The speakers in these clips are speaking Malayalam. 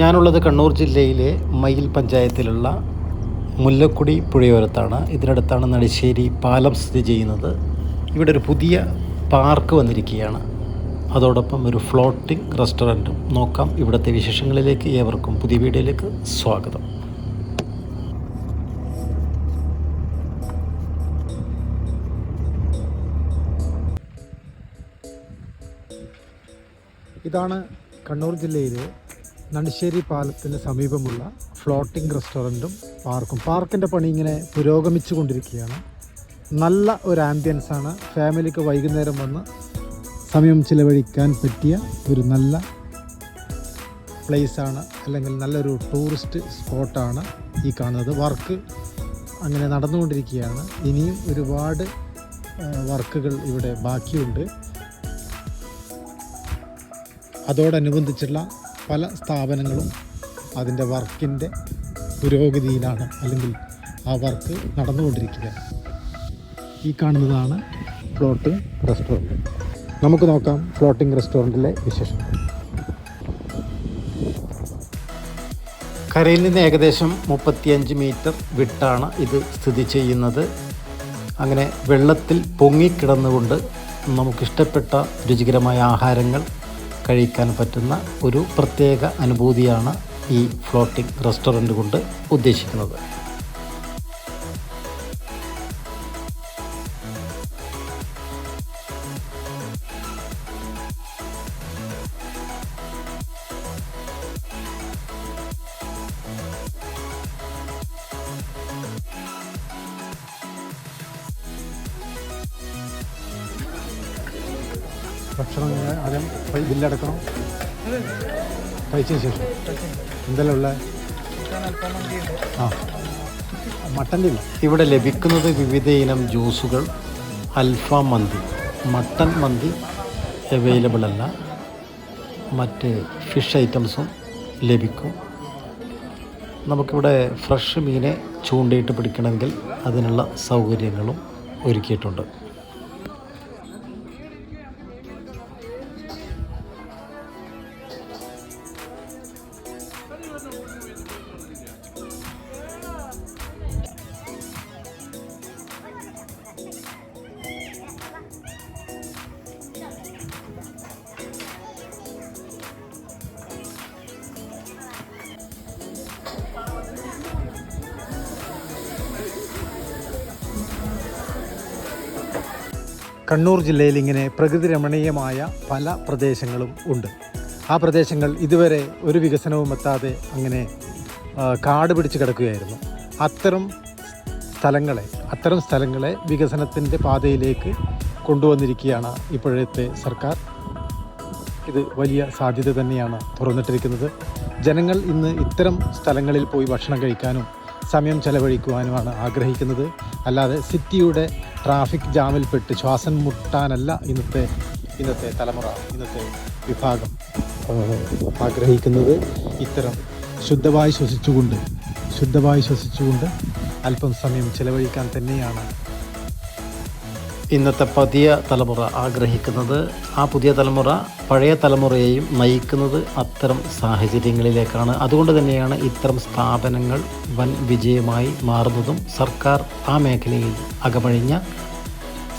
ഞാനുള്ളത് കണ്ണൂർ ജില്ലയിലെ മയ്യിൽ പഞ്ചായത്തിലുള്ള മുല്ലക്കുടി പുഴയോരത്താണ്. ഇതിനടുത്താണ് നടിശ്ശേരി പാലം സ്ഥിതി ചെയ്യുന്നത്. ഇവിടെ ഒരു പുതിയ പാർക്ക് വന്നിരിക്കുകയാണ്. അതോടൊപ്പം ഒരു ഫ്ലോട്ടിംഗ് റെസ്റ്റോറൻറ്റും. നോക്കാം ഇവിടുത്തെ വിശേഷങ്ങളിലേക്ക്. ഏവർക്കും പുതിയ വീഡിയോയിലേക്ക് സ്വാഗതം. ഇതാണ് കണ്ണൂർ ജില്ലയിലെ നടിശ്ശേരി പാലത്തിന് സമീപമുള്ള ഫ്ലോട്ടിംഗ് റെസ്റ്റോറൻറ്റും പാർക്കും. പാർക്കിൻ്റെ പണി ഇങ്ങനെ പുരോഗമിച്ചു കൊണ്ടിരിക്കുകയാണ്. നല്ല ഒരു ആംബിയൻസാണ്. ഫാമിലിക്ക് വൈകുന്നേരം വന്ന് സമയം ചിലവഴിക്കാൻ പറ്റിയ ഒരു നല്ല പ്ലേസാണ്, അല്ലെങ്കിൽ നല്ലൊരു ടൂറിസ്റ്റ് സ്പോട്ടാണ് ഈ കാണുന്നത്. വർക്ക് അങ്ങനെ നടന്നുകൊണ്ടിരിക്കുകയാണ്. ഇനിയും ഒരുപാട് വർക്കുകൾ ഇവിടെ ബാക്കിയുണ്ട്. അതോടനുബന്ധിച്ചുള്ള പല സ്ഥാപനങ്ങളും അതിൻ്റെ വർക്കിൻ്റെ പുരോഗതിയിലാണ്, അല്ലെങ്കിൽ ആ വർക്ക് നടന്നുകൊണ്ടിരിക്കുകയാണ്. ഈ കാണുന്നതാണ് ഫ്ലോട്ടിംഗ് റെസ്റ്റോറൻറ്റ്. നമുക്ക് നോക്കാം ഫ്ലോട്ടിംഗ് റെസ്റ്റോറൻറ്റിലെ വിശേഷം. കരയിൽ നിന്ന് ഏകദേശം 35 മീറ്റർ വിട്ടാണ് ഇത് സ്ഥിതി ചെയ്യുന്നത്. അങ്ങനെ വെള്ളത്തിൽ പൊങ്ങിക്കിടന്നുകൊണ്ട് നമുക്കിഷ്ടപ്പെട്ട രുചികരമായ ആഹാരങ്ങൾ കഴിക്കാൻ പറ്റുന്ന ഒരു പ്രത്യേക അനുഭൂതിയാണ് ഈ ഫ്ലോട്ടിംഗ് റെസ്റ്റോറൻറ്റ് കൊണ്ട് ഉദ്ദേശിക്കുന്നത്. ഭക്ഷണം ആദ്യം ബില്ലടക്കണം. കഴിച്ചതിന് ശേഷം എന്തെല്ലാം ഉള്ള മട്ടൻ്റെ ഇല്ല. ഇവിടെ ലഭിക്കുന്നത് വിവിധ ഇനം ജ്യൂസുകൾ, അൽഫാം മന്തി, മട്ടൻ മന്തി അവൈലബിൾ അല്ല. മറ്റ് ഫിഷ് ഐറ്റംസും ലഭിക്കും. നമുക്കിവിടെ ഫ്രഷ് മീനെ ചൂണ്ടയിട്ട് പിടിക്കണമെങ്കിൽ അതിനുള്ള സൗകര്യങ്ങളും ഒരുക്കിയിട്ടുണ്ട്. കണ്ണൂർ ജില്ലയിൽ ഇങ്ങനെ പ്രകൃതി രമണീയമായ പല പ്രദേശങ്ങളും ഉണ്ട്. ആ പ്രദേശങ്ങൾ ഇതുവരെ ഒരു വികസനവും എത്താതെ അങ്ങനെ കാട് പിടിച്ച് കിടക്കുകയായിരുന്നു. അത്തരം സ്ഥലങ്ങളെ വികസനത്തിൻ്റെ പാതയിലേക്ക് കൊണ്ടുവന്നിരിക്കുകയാണ് ഇപ്പോഴത്തെ സർക്കാർ. ഇത് വലിയ സാധ്യത തന്നെയാണ് തുറന്നിട്ടിരിക്കുന്നത്. ജനങ്ങൾ ഇന്ന് ഇത്തരം സ്ഥലങ്ങളിൽ പോയി ഭക്ഷണം കഴിക്കാനും സമയം ചെലവഴിക്കുവാനുമാണ് ആഗ്രഹിക്കുന്നത്. അല്ലാതെ സിറ്റിയുടെ ട്രാഫിക് ജാമിൽപ്പെട്ട് ശ്വാസം മുട്ടാനല്ല ഇന്നത്തെ തലമുറ, ഇന്നത്തെ വിഭാഗം ആഗ്രഹിക്കുന്നത്. ഇത്തരം ശുദ്ധവായു ശ്വസിച്ചുകൊണ്ട് അല്പം സമയം ചെലവഴിക്കാൻ തന്നെയാണ് ഇന്നത്തെ പുതിയ തലമുറ ആഗ്രഹിക്കുന്നത്. ആ പുതിയ തലമുറ പഴയ തലമുറയെയും നയിക്കുന്നത് അത്തരം സാഹചര്യങ്ങളിലേക്കാണ്. അതുകൊണ്ട് തന്നെയാണ് ഇത്തരം സ്ഥാപനങ്ങൾ വൻ വിജയമായി മാറുന്നതും സർക്കാർ ആ മേഖലയിൽ അകമഴിഞ്ഞ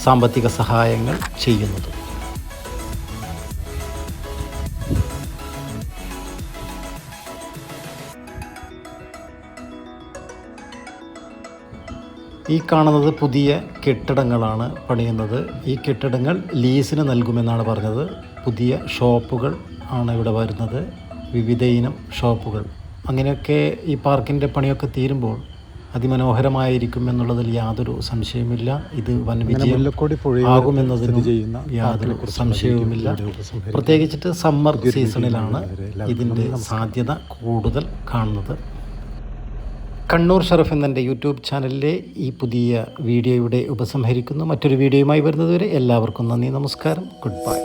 സാമ്പത്തിക സഹായങ്ങൾ ചെയ്യുന്നതും. ഈ കാണുന്നത് പുതിയ കെട്ടിടങ്ങളാണ് പണിയുന്നത്. ഈ കെട്ടിടങ്ങൾ ലീസിന് നൽകുമെന്നാണ് പറഞ്ഞത്. പുതിയ ഷോപ്പുകൾ ആണ് ഇവിടെ വരുന്നത്, വിവിധ ഇനം ഷോപ്പുകൾ. അങ്ങനെയൊക്കെ ഈ പാർക്കിൻ്റെ പണിയൊക്കെ തീരുമ്പോൾ അതിമനോഹരമായിരിക്കും എന്നുള്ളതിൽ യാതൊരു സംശയവുമില്ല. ഇത് വൻ വിജയം ആകുമെന്നതിന് യാതൊരു സംശയവുമില്ല. പ്രത്യേകിച്ചിട്ട് സമ്മർ സീസണിലാണ് ഇതിൻ്റെ സാധ്യത കൂടുതൽ കാണുന്നത്. കണ്ണൂർ ഷറഫ് എന്നെൻ്റെ യൂട്യൂബ് ചാനലിലെ ഈ പുതിയ വീഡിയോ ഇവിടെ ഉപസംഹരിക്കുന്നു. മറ്റൊരു വീഡിയോയുമായി വരുന്നതുവരെ എല്ലാവർക്കും നന്ദി, നമസ്കാരം, ഗുഡ് ബൈ.